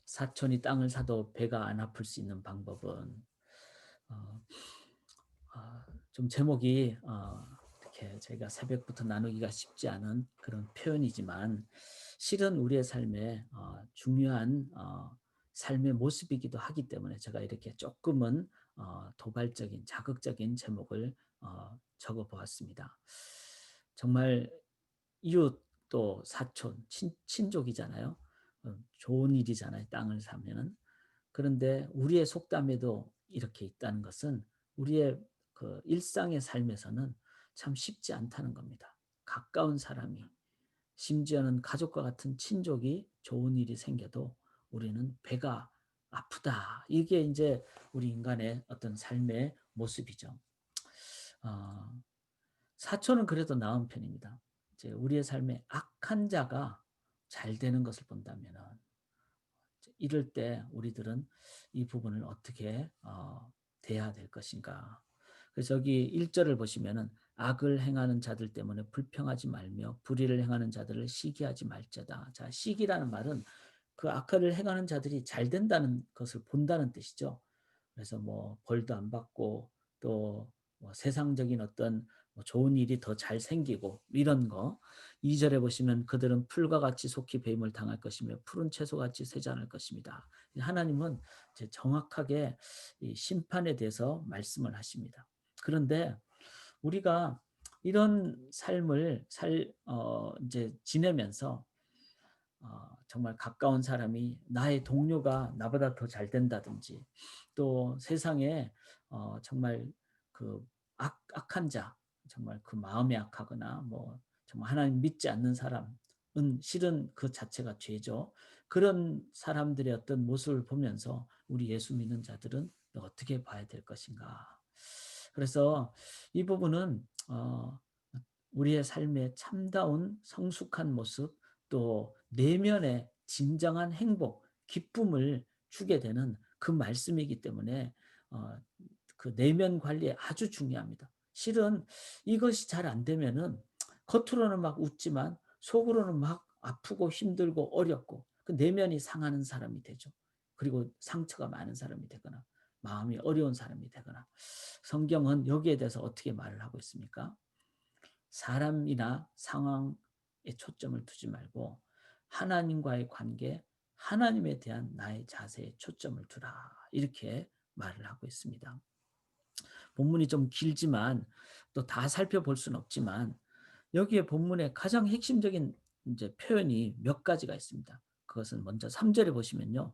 사촌이 땅을 사도 배가 안 아플 수 있는 방법은 어, 좀 제목이 이렇게 저희가 새벽부터 나누기가 쉽지 않은 그런 표현이지만 실은 우리의 삶에 중요한 삶의 모습이기도 하기 때문에 제가 이렇게 조금은 도발적인 자극적인 제목을 적어 보았습니다. 정말 이웃 또 사촌 친족이잖아요. 좋은 일이잖아요. 땅을 사면은. 그런데 우리의 속담에도 이렇게 있다는 것은 우리의 그 일상의 삶에서는 참 쉽지 않다는 겁니다. 가까운 사람이 심지어는 가족과 같은 친족이 좋은 일이 생겨도 우리는 배가 아프다. 이게 이제 우리 인간의 어떤 삶의 모습이죠. 어, 사촌은 그래도 나은 편입니다. 이제 우리의 삶에 악한 자가 잘 되는 것을 본다면은 이럴 때 우리들은 이 부분을 어떻게 대해야 될 것인가. 그래서 여기 1절을 보시면은 악을 행하는 자들 때문에 불평하지 말며 불의를 행하는 자들을 시기하지 말자다. 자, 시기라는 말은 그 악을 행하는 자들이 잘 된다는 것을 본다는 뜻이죠. 그래서 뭐 벌도 안 받고 또 뭐 세상적인 어떤 뭐 좋은 일이 더 잘 생기고 이런 거. 2절에 보시면 그들은 풀과 같이 속히 배임을 당할 것이며 푸른 채소같이 세지 않을 것입니다. 하나님은 이제 정확하게 이 심판에 대해서 말씀을 하십니다. 그런데 우리가 이런 삶을 이제 지내면서 정말 가까운 사람이 나의 동료가 나보다 더 잘 된다든지 또 세상에 정말 그 악한 자 정말 그 마음이 악하거나 뭐 정말 하나님 믿지 않는 사람은 실은 그 자체가 죄죠. 그런 사람들의 어떤 모습을 보면서 우리 예수 믿는 자들은 어떻게 봐야 될 것인가. 그래서 이 부분은 우리의 삶의 참다운 성숙한 모습 또 내면의 진정한 행복, 기쁨을 주게 되는 그 말씀이기 때문에 어, 그 내면 관리에 아주 중요합니다. 실은 이것이 잘 안 되면은 겉으로는 막 웃지만 속으로는 막 아프고 힘들고 어렵고 그 내면이 상하는 사람이 되죠. 그리고 상처가 많은 사람이 되거나 마음이 어려운 사람이 되거나 성경은 여기에 대해서 어떻게 말을 하고 있습니까? 사람이나 상황에 초점을 두지 말고 하나님과의 관계, 하나님에 대한 나의 자세에 초점을 두라. 이렇게 말을 하고 있습니다. 본문이 좀 길지만 또 다 살펴볼 수는 없지만 여기에 본문의 가장 핵심적인 이제 표현이 몇 가지가 있습니다. 그것은 먼저 3절에 보시면요.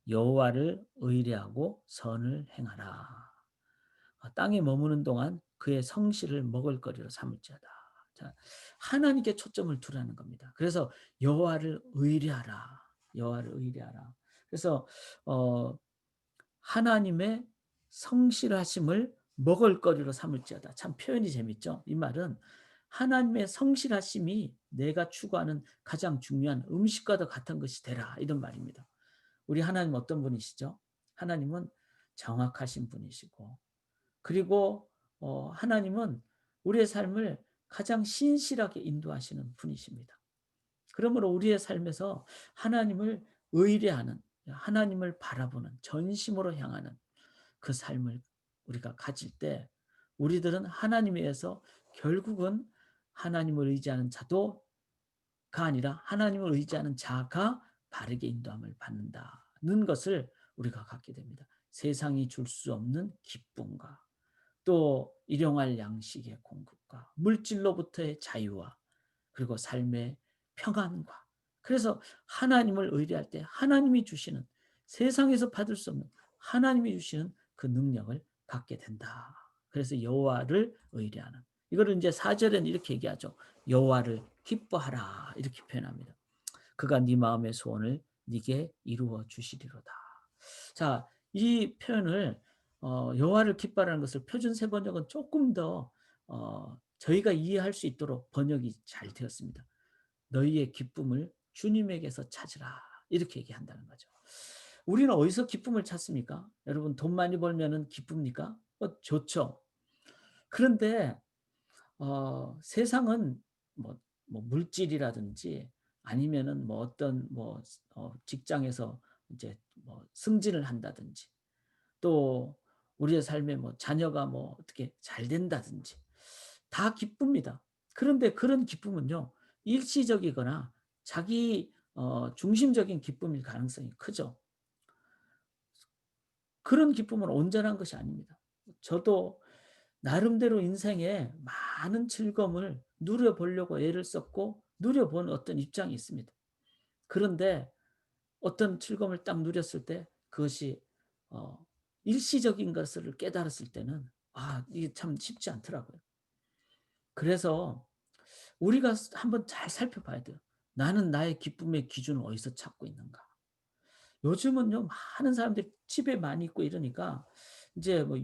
여호와를 의뢰하고 선을 행하라. 땅에 머무는 동안 그의 성실을 먹을거리로 삼을지어다. 자, 하나님께 초점을 두라는 겁니다. 그래서 여호와를 의뢰하라. 여호와를 의뢰하라. 그래서 어, 하나님의 성실하심을 먹을거리로 삼을지어다. 참 표현이 재밌죠? 이 말은 하나님의 성실하심이 내가 추구하는 가장 중요한 음식과도 같은 것이 되라. 이런 말입니다. 우리 하나님 어떤 분이시죠? 하나님은 정확하신 분이시고 그리고 하나님은 우리의 삶을 가장 신실하게 인도하시는 분이십니다. 그러므로 우리의 삶에서 하나님을 의뢰하는 하나님을 바라보는 전심으로 향하는 그 삶을 우리가 가질 때 우리들은 하나님에 의해서 결국은 하나님을 의지하는 자도가 아니라 하나님을 의지하는 자가 바르게 인도함을 받는다는 것을 우리가 갖게 됩니다. 세상이 줄 수 없는 기쁨과 또 일용할 양식의 공급과 물질로부터의 자유와 그리고 삶의 평안과 그래서 하나님을 의뢰할 때 하나님이 주시는 세상에서 받을 수 없는 하나님이 주시는 그 능력을 갖게 된다. 그래서 여호와를 의뢰하는 이거를 이제 4절에는 이렇게 얘기하죠. 여호와를 기뻐하라 이렇게 표현합니다. 그가 네 마음의 소원을 네게 이루어 주시리로다. 자, 이 표현을 여호와를 기뻐하라는 것을 표준 세 번역은 조금 더 저희가 이해할 수 있도록 번역이 잘 되었습니다. 너희의 기쁨을 주님에게서 찾으라. 이렇게 얘기한다는 거죠. 우리는 어디서 기쁨을 찾습니까? 여러분 돈 많이 벌면은 기쁩니까? 좋죠. 그런데 세상은 뭐, 뭐 물질이라든지 아니면은 뭐 어떤 뭐 직장에서 이제 뭐 승진을 한다든지, 또 우리의 삶에 뭐 자녀가 뭐 어떻게 잘 된다든지 다 기쁩니다. 그런데 그런 기쁨은요, 일시적이거나 자기 중심적인 기쁨일 가능성이 크죠. 그런 기쁨은 온전한 것이 아닙니다. 저도 나름대로 인생에 많은 즐거움을 누려보려고 애를 썼고 누려본 어떤 입장이 있습니다. 그런데 어떤 즐거움을 딱 누렸을 때 그것이 어 일시적인 것을 깨달았을 때는 이게 참 쉽지 않더라고요. 그래서 우리가 한번 잘 살펴봐야 돼요. '나는 나의 기쁨의 기준을 어디서 찾고 있는가?' 요즘은요, 많은 사람들이 집에 많이 있고 이러니까 인제 뭐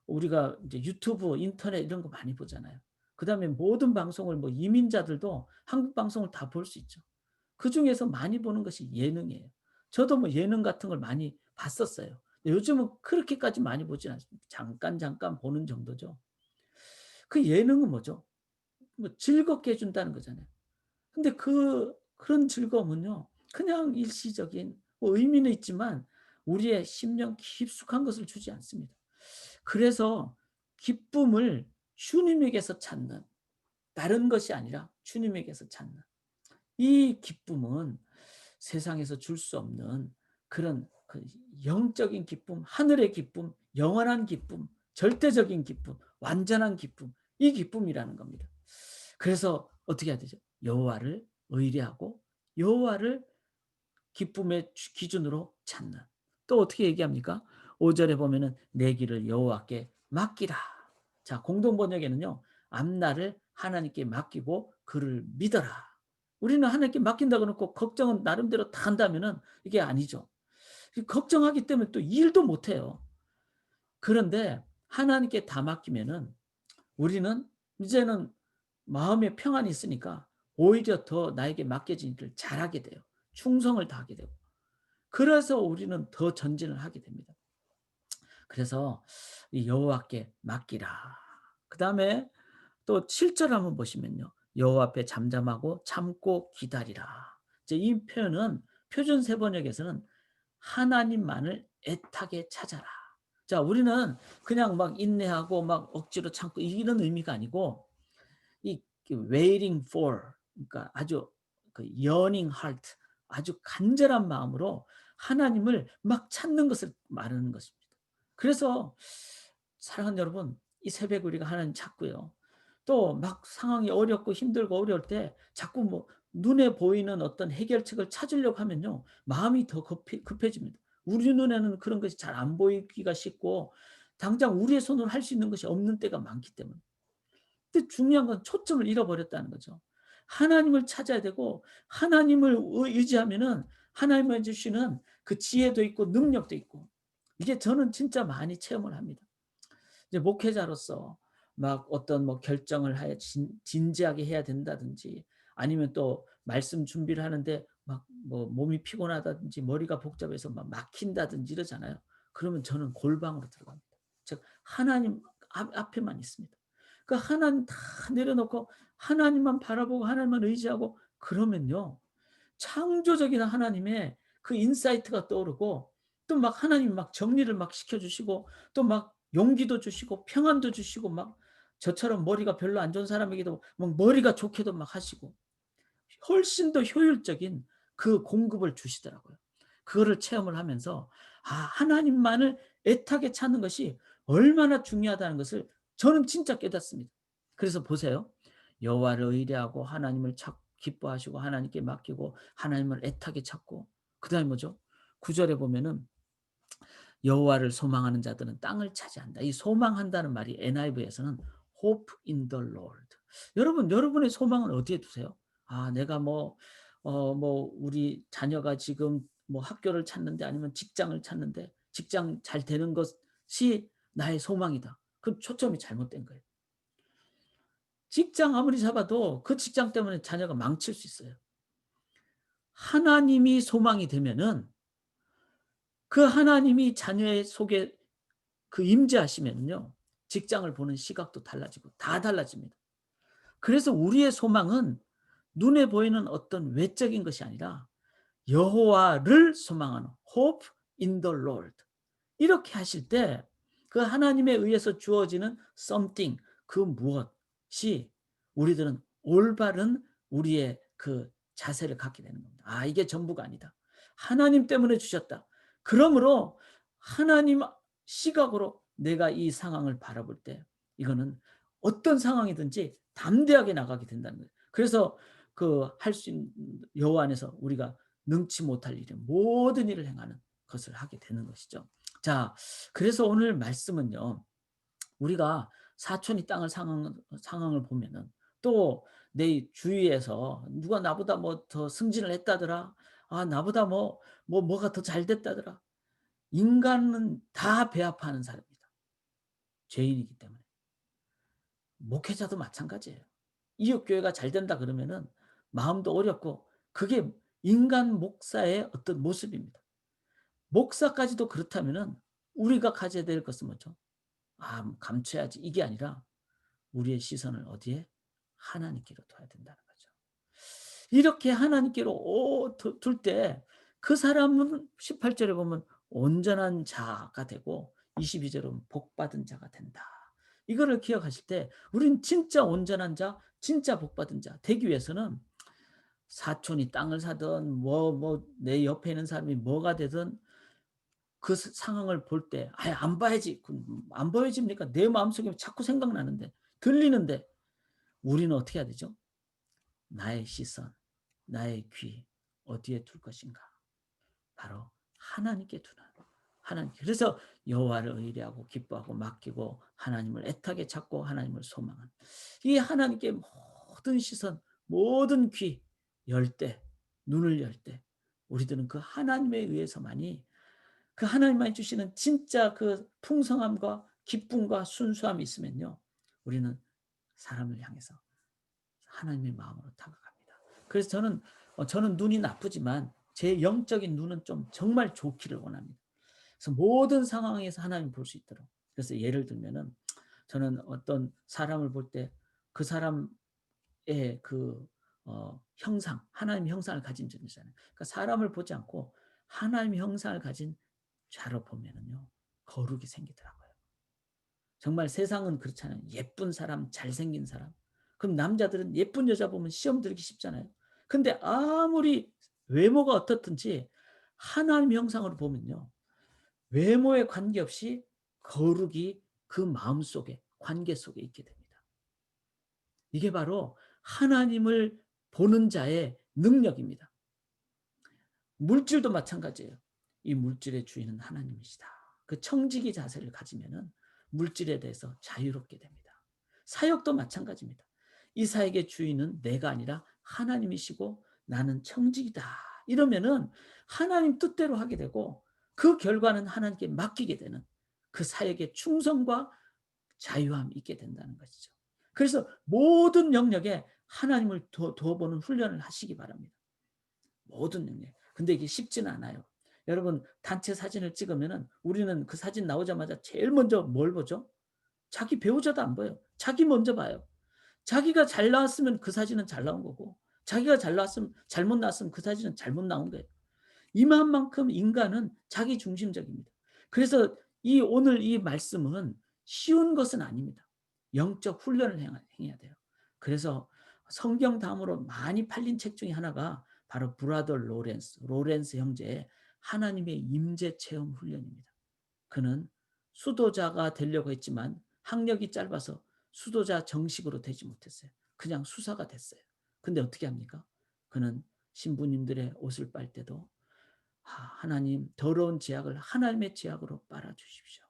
우리가 인제 유튜브, 인터넷 이런 거 많이 보잖아요. 그다음에 모든 방송을 뭐 이민자들도 한국 방송을 다 볼 수 있죠. 그중에서 많이 보는 것이 예능이에요. 저도 뭐 예능 같은 걸 많이 봤었어요. 요즘은 그렇게까지 많이 보진 않습니다. 잠깐 잠깐 보는 정도죠. 그 예능은 뭐죠? 뭐 즐겁게 해 준다는 거잖아요. 근데 그런 즐거움은요, 그냥 일시적인 뭐 의미는 있지만 우리의 심령 깊숙한 것을 주지 않습니다. 그래서 기쁨을 주님에게서 찾는, 다른 것이 아니라 주님에게서 찾는 이 기쁨은 세상에서 줄 수 없는 그런 그 영적인 기쁨, 하늘의 기쁨, 영원한 기쁨, 절대적인 기쁨, 완전한 기쁨, 이 기쁨이라는 겁니다. 그래서 어떻게 해야 되죠? 여호와를 의뢰하고 여호와를 기쁨의 기준으로 찾는. 또 어떻게 얘기합니까? 5 절에 보면은 "내 길을 여호와께 맡기라." 자, 공동 번역에는요, 앞날을 하나님께 맡기고 그를 믿어라. 우리는 하나님께 맡긴다고 놓고 걱정은 나름대로 다 한다면은 이게 아니죠. 이 걱정하기 때문에 또 일도 못 해요. 그런데 하나님께 다 맡기면은 우리는 이제는 마음의 평안이 있으니까 오히려 더 나에게 맡겨진 일을 잘하게 돼요. 충성을 다하게 되고. 그래서 우리는 더 전진을 하게 됩니다. 그래서 이 여호와께 맡기라. 그다음에 또 7절 한번 보시면요. 여호와 앞에 잠잠하고 참고 기다리라. 이제 이 표현은 표준 세번역에서는 하나님만을 애타게 찾아라. 자, 우리는 그냥 막 인내하고 막 억지로 참고 이런 의미가 아니고 이 waiting for, 그러니까 아주 그 yearning heart, 아주 간절한 마음으로 하나님을 막 찾는 것을 말하는 것입니다. 그래서 사랑하는 여러분, 이 새벽에 우리가 하나님 찾고요. 또 막 상황이 어렵고 힘들고 어려울 때 자꾸 뭐 눈에 보이는 어떤 해결책을 찾으려고 하면요, 마음이 더 급해집니다. 우리 눈에는 그런 것이 잘 안 보이기가 쉽고 당장 우리의 손으로 할 수 있는 것이 없는 때가 많기 때문에. 근데 중요한 건 초점을 잃어버렸다는 거죠. 하나님을 찾아야 되고 하나님을 의지하면은 하나님이 주시는 그 지혜도 있고 능력도 있고, 이게 저는 진짜 많이 체험을 합니다. 이제 목회자로서 막 어떤 뭐 결정을 하여 진지하게 해야 된다든지, 아니면 또 말씀 준비를 하는데 막 뭐 몸이 피곤하다든지 머리가 복잡해서 막 막힌다든지 이러잖아요. 그러면 저는 골방으로 들어갑니다. 즉 하나님 앞에만 있습니다. 그 하나님 다 내려놓고 하나님만 바라보고 하나님만 의지하고 그러면요, 창조적인 하나님의 그 인사이트가 떠오르고 또 막 하나님이 막 정리를 막 시켜 주시고 또 막 용기도 주시고 평안도 주시고 막 저처럼 머리가 별로 안 좋은 사람에게도 막 머리가 좋게도 막 하시고 훨씬 더 효율적인 그 공급을 주시더라고요. 그거를 체험을 하면서 하나님만을 애타게 찾는 것이 얼마나 중요하다는 것을 저는 진짜 깨닫습니다. 그래서 보세요. 여호와를 의뢰하고 하나님을 기뻐하시고 하나님께 맡기고 하나님을 애타게 찾고 그다음에 뭐죠? 9 절에 보면은 여호와를 소망하는 자들은 땅을 차지한다. 이 소망한다는 말이 NIV에서는 hope in the Lord. 여러분, 여러분의 소망은 어디에 두세요? 내가 뭐 우리 자녀가 지금 뭐 학교를 찾는데 아니면 직장을 찾는데 직장 잘 되는 것이 나의 소망이다. 그럼 초점이 잘못된 거예요. 직장 아무리 잡아도 그 직장 때문에 자녀가 망칠 수 있어요. 하나님이 소망이 되면은 그 하나님이 자녀의 속에 임재하시면요, 직장을 보는 시각도 달라지고 다 달라집니다. 그래서 우리의 소망은 눈에 보이는 어떤 외적인 것이 아니라 여호와를 소망하는 hope in the Lord. 이렇게 하실 때 그 하나님에 의해서 주어지는 something, 그 무엇이 우리들은 올바른 우리의 그 자세를 갖게 되는 겁니다. 아, 이게 전부가 아니다. 하나님 때문에 주셨다. 그러므로 하나님 시각으로 내가 이 상황을 바라볼 때 이거는 어떤 상황이든지 담대하게 나가게 된다는 거예요. 그래서 그 할 수 있는 여호와 안에서 우리가 능치 못할 일은 모든 일을 행하는 것을 하게 되는 것이죠. 자, 그래서 오늘 말씀은요. 우리가 사촌이 땅을 상황을 보면은 또 내 주위에서 누가 나보다 뭐 더 승진을 했다더라. 아, 나보다 뭐가 더 잘 됐다더라. 인간은 다 배합하는 사람입니다. 죄인이기 때문에. 목회자도 마찬가지예요. 이웃 교회가 잘 된다 그러면은 마음도 어렵고 그게 인간 목사의 어떤 모습입니다. 목사까지도 그렇다면은 우리가 가져야 될 것은 뭐죠? 아, 감춰야지 이게 아니라 우리의 시선을 어디에? 하나님께로 둬야 된다는 거죠. 이렇게 하나님께로 둘 때 그 사람은 18절에 보면 온전한 자가 되고 22절은 복받은 자가 된다. 이거를 기억하실 때 우리는 진짜 온전한 자, 진짜 복받은 자 되기 위해서는 사촌이 땅을 사든 내 옆에 있는 사람이 뭐가 되든 그 상황을 볼 때 아예 안 봐야지. 안 보여집니까? 내 마음속에 자꾸 생각나는데 들리는데 우리는 어떻게 해야 되죠? 나의 시선, 나의 귀 어디에 둘 것인가? 바로 하나님께 두는 하나님. 그래서 여호와를 의뢰하고 기뻐하고 맡기고 하나님을 애타게 찾고 하나님을 소망한 이 하나님께 모든 시선, 모든 귀 열 때, 눈을 열 때 우리들은 그 하나님에 의해서만이 그 하나님만이 주시는 진짜 그 풍성함과 기쁨과 순수함이 있으면요. 우리는 사람을 향해서 하나님의 마음으로 다가갑니다. 그래서 저는 눈이 나쁘지만 제 영적인 눈은 좀 정말 좋기를 원합니다. 그래서 모든 상황에서 하나님을 볼 수 있도록. 그래서 예를 들면은 저는 어떤 사람을 볼 때 그 사람의 그 형상, 하나님의 형상을 가진 존재잖아요. 그러니까 사람을 보지 않고 하나님의 형상을 가진 자로 보면은요. 거룩이 생기더라고요. 정말 세상은 그렇잖아요. 예쁜 사람, 잘생긴 사람. 그럼 남자들은 예쁜 여자 보면 시험 들기 쉽잖아요. 근데 아무리 외모가 어떻든지 하나님의 형상으로 보면요. 외모에 관계없이 거룩이 그 마음속에 관계 속에 있게 됩니다. 이게 바로 하나님을 보는 자의 능력입니다. 물질도 마찬가지예요. 이 물질의 주인은 하나님이시다. 그 청지기 자세를 가지면은 물질에 대해서 자유롭게 됩니다. 사역도 마찬가지입니다. 이 사역의 주인은 내가 아니라 하나님이시고 나는 청지기다. 이러면은 하나님 뜻대로 하게 되고 그 결과는 하나님께 맡기게 되는 그 사역의 충성과 자유함이 있게 된다는 것이죠. 그래서 모든 영역에 하나님을 두어보는 훈련을 하시기 바랍니다. 모든 영역. 근데 이게 쉽지는 않아요. 여러분 단체 사진을 찍으면은 우리는 그 사진 나오자마자 제일 먼저 뭘 보죠? 자기 배우자도 안 봐요. 자기 먼저 봐요. 자기가 잘 나왔으면 그 사진은 잘 나온 거고 자기가 잘 나왔으면 잘못 나왔으면 그 사진은 잘못 나온 거예요. 이만큼 인간은 자기 중심적입니다. 그래서 오늘 이 말씀은 쉬운 것은 아닙니다. 영적 훈련을 해야 돼요. 그래서 성경 다음으로 많이 팔린 책 중에 하나가 바로 브라더 로렌스 형제의 하나님의 임재 체험 훈련입니다. 그는 수도자가 되려고 했지만 학력이 짧아서 수도자 정식으로 되지 못했어요. 그냥 수사가 됐어요. 근데 어떻게 합니까? 그는 신부님들의 옷을 빨 때도 하나님 더러운 제약을 하나님의 제약으로 빨아주십시오.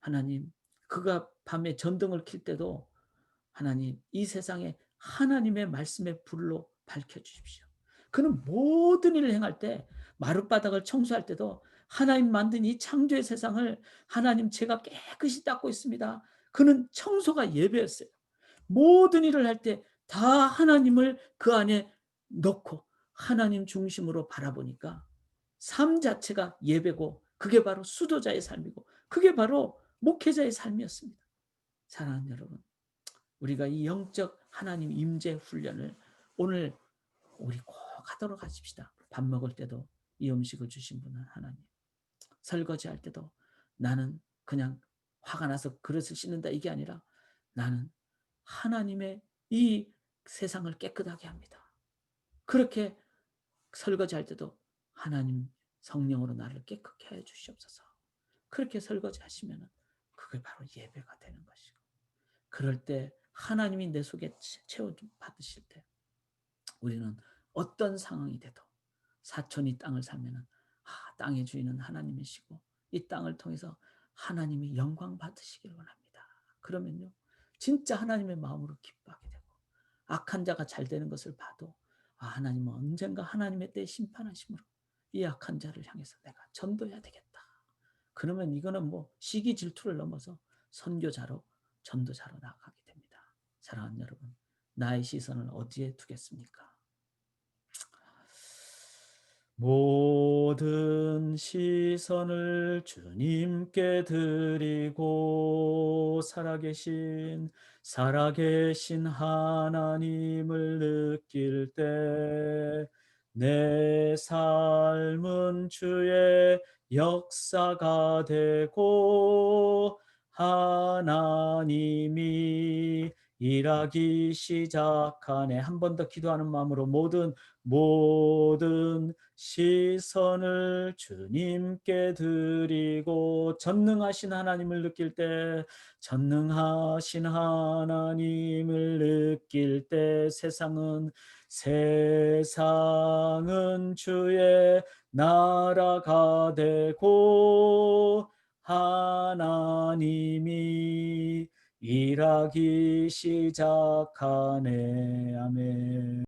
하나님 그가 밤에 전등을 킬 때도 하나님 이 세상에 하나님의 말씀의 불로 밝혀주십시오. 그는 모든 일을 행할 때 마룻바닥을 청소할 때도 하나님 만든 이 창조의 세상을 하나님 제가 깨끗이 닦고 있습니다. 그는 청소가 예배였어요. 모든 일을 할 때 다 하나님을 그 안에 넣고 하나님 중심으로 바라보니까 삶 자체가 예배고 그게 바로 수도자의 삶이고 그게 바로 목회자의 삶이었습니다. 사랑하는 여러분, 우리가 이 영적 하나님 임재 훈련을 오늘 우리 꼭 하도록 하십시다. 밥 먹을 때도 이 음식을 주신 분은 하나님. 설거지할 때도 나는 그냥 화가 나서 그릇을 씻는다 이게 아니라 나는 하나님의 이 세상을 깨끗하게 합니다. 그렇게 설거지할 때도 하나님 성령으로 나를 깨끗게 해 주시옵소서. 그렇게 설거지하시면은 그게 바로 예배가 되는 것이고, 그럴 때 하나님이 내 속에 채워 받으실 때 우리는 어떤 상황이 돼도 사촌이 땅을 사면은 땅의 주인은 하나님이시고 이 땅을 통해서 하나님이 영광 받으시길 원합니다. 그러면요 진짜 하나님의 마음으로 기뻐하게 되고, 악한 자가 잘 되는 것을 봐도 하나님은 언젠가 하나님의 때에 심판하심으로 이 악한 자를 향해서 내가 전도해야 되겠다. 그러면 이거는 뭐 시기 질투를 넘어서 선교자로 전도자로 나아가게 됩니다. 사랑하는 여러분, 나의 시선을 어디에 두겠습니까? 모든 시선을 주님께 드리고 살아계신 하나님을 느낄 때 내 삶은 주의 역사가 되고 하나님이 일하기 시작하네. 한 번 더 기도하는 마음으로 모든 시선을 주님께 드리고 전능하신 하나님을 느낄 때 세상은 주의 나라가 되고 하나님이 일하기 시작하네. 아멘.